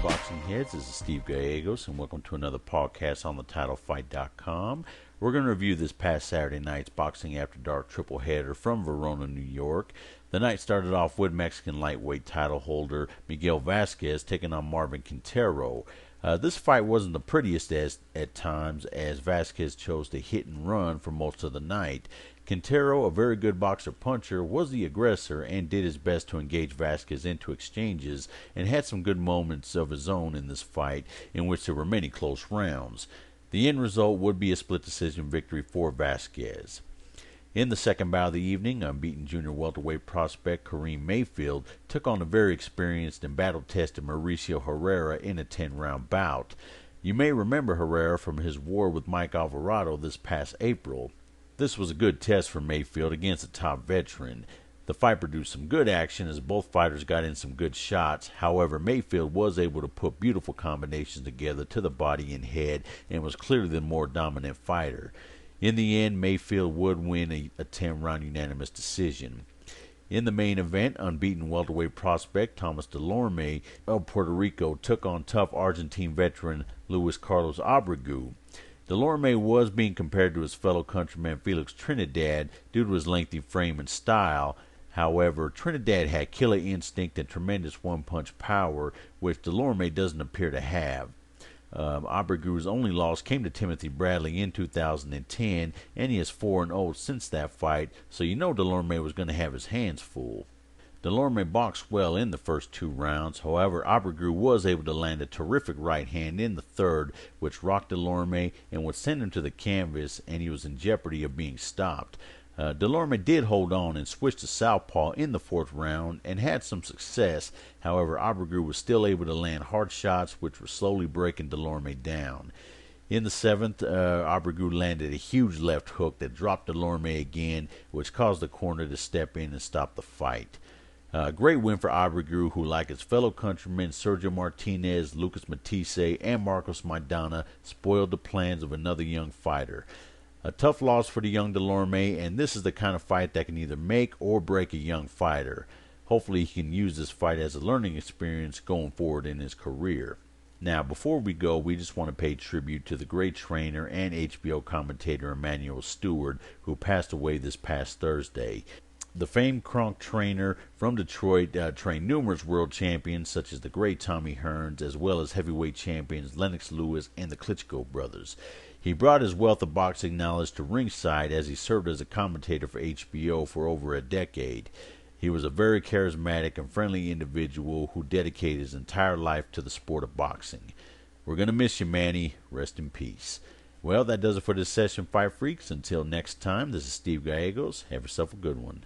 boxing heads, this is Steve Gallegos, and welcome to another podcast on TheTitleFight.com. We're going to review this past Saturday night's Boxing After Dark triple header from Verona, New York. The night started off with Mexican lightweight title holder Miguel Vazquez taking on Mayfield-Herrera. This fight wasn't the prettiest at times, as Vazquez chose to hit and run for most of the night. Quintero, a very good boxer-puncher, was the aggressor and did his best to engage Vazquez into exchanges and had some good moments of his own in this fight, in which there were many close rounds. The end result would be a split decision victory for Vazquez. In the second bout of the evening, unbeaten junior welterweight prospect Kareem Mayfield took on the very experienced and battle-tested Mayfield-Herrera in a 10-round bout. You may remember Herrera from his war with Mike Alvarado this past April. This was a good test for Mayfield against a top veteran. The fight produced some good action as both fighters got in some good shots. However, Mayfield was able to put beautiful combinations together to the body and head and was clearly the more dominant fighter. In the end, Mayfield would win a 10-round unanimous decision. In the main event, unbeaten welterweight prospect Thomas Dulorme of Puerto Rico took on tough Argentine veteran Luis Carlos Abregu. Dulorme was being compared to his fellow countryman Felix Trinidad due to his lengthy frame and style. However, Trinidad had killer instinct and tremendous one-punch power, which Dulorme doesn't appear to have. Abregu's only loss came to Timothy Bradley in 2010, and he is 4-0 since that fight, so you know Dulorme was going to have his hands full. Dulorme boxed well in the first two rounds. However, Abregu was able to land a terrific right hand in the third, which rocked Dulorme and would send him to the canvas, and he was in jeopardy of being stopped. Dulorme did hold on and switched to southpaw in the fourth round and had some success. However, Abregu was still able to land hard shots, which were slowly breaking Dulorme down. In the seventh, Abregu landed a huge left hook that dropped Dulorme again, which caused the corner to step in and stop the fight. Great win for Abregu, who, like his fellow countrymen Sergio Martinez, Lucas Matisse, and Marcos Maidana, spoiled the plans of another young fighter. A tough loss for the young Dulorme, and this is the kind of fight that can either make or break a young fighter. Hopefully he can use this fight as a learning experience going forward in his career. Now, before we go, we just want to pay tribute to the great trainer and HBO commentator Emanuel Stewart, who passed away this past Thursday. The famed Kronk trainer from Detroit trained numerous world champions such as the great Tommy Hearns, as well as heavyweight champions Lennox Lewis and the Klitschko brothers. He brought his wealth of boxing knowledge to ringside as he served as a commentator for HBO for over a decade. He was a very charismatic and friendly individual who dedicated his entire life to the sport of boxing. We're going to miss you, Manny. Rest in peace. Well, that does it for this session, Fight Freaks. Until next time, this is Steve Gallegos. Have yourself a good one.